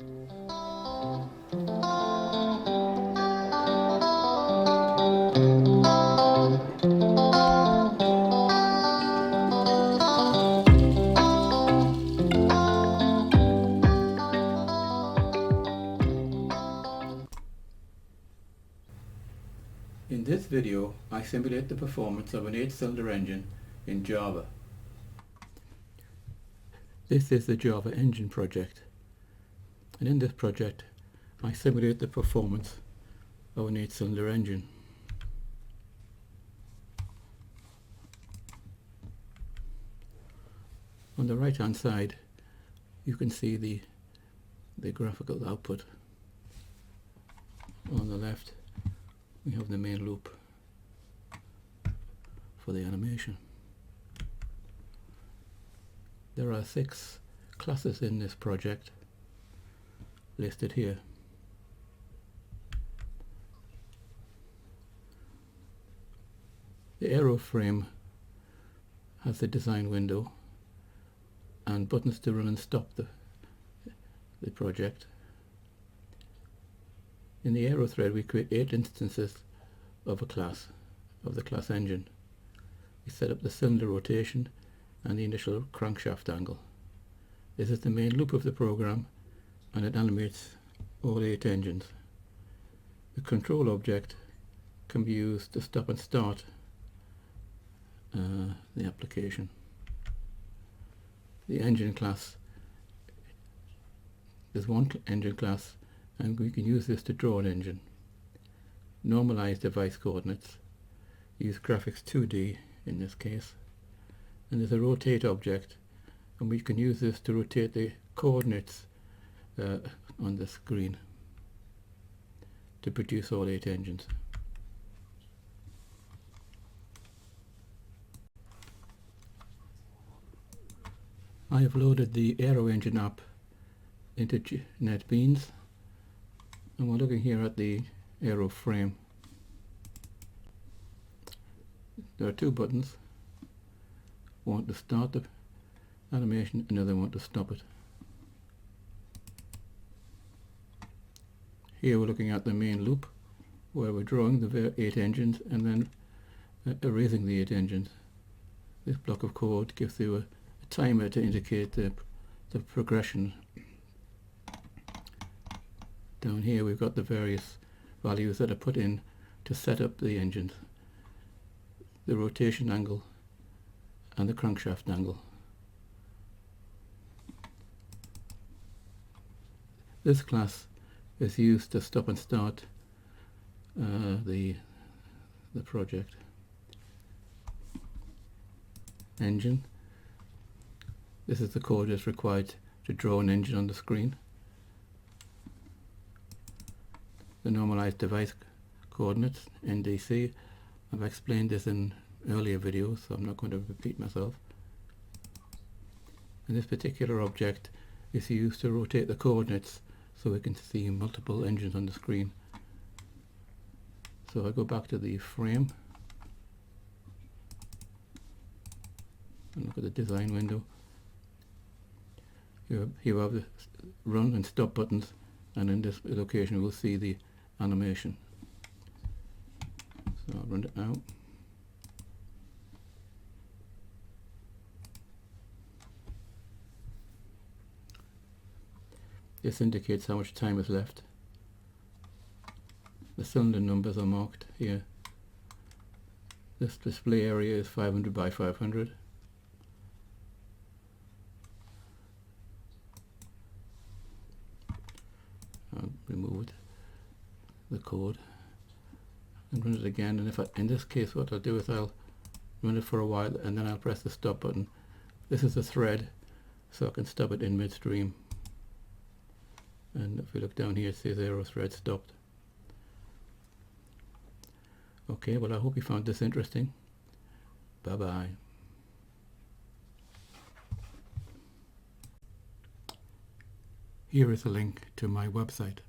In this video, I simulate the performance of an 8-cylinder engine in Java. This is the Java engine project, and in this project I simulate the performance of an 8-cylinder engine. On the right hand side you can see the graphical output. On the left we have the main loop for the animation. There are 6 classes in this project listed here. The airframe has the design window and buttons to run and stop the project. In the aero thread we create 8 instances of a class, of the class engine. We set up the cylinder rotation and the initial crankshaft angle. This is the main loop of the program, and it animates all 8 engines. The control object can be used to stop and start the application. The engine class, there's one engine class, and we can use this to draw an engine. Normalize device coordinates, use graphics 2D in this case, and there's a rotate object, and we can use this to rotate the coordinates on the screen to produce all 8 engines. I have loaded the AeroEng app into NetBeans, and we're looking here at the aero frame. There are 2 buttons, one to start the animation, another one to stop it. Here we're looking at the main loop where we're drawing the 8 engines and then erasing the 8 engines. This block of code gives you a timer to indicate the progression. Down here we've got the various values that are put in to set up the engines, the rotation angle and the crankshaft angle. This class is used to stop and start the project. Engine. This is the code that's required to draw an engine on the screen. The normalized device coordinates, NDC. I've explained this in earlier videos, so I'm not going to repeat myself. And this particular object is used to rotate the coordinates so we can see multiple engines on the screen. So I go back to the frame and look at the design window. Here you have the run and stop buttons, and in this location we'll see the animation. So I'll run it out. This indicates how much time is left. The cylinder numbers are marked here. This display area is 500 by 500. I'll remove the code and run it again, and in this case what I'll do is I'll run it for a while and then I'll press the stop button. This is a thread, so I can stop it in midstream. And if we look down here, it says aero thread stopped. Okay, well I hope you found this interesting. Bye bye. Here is a link to my website.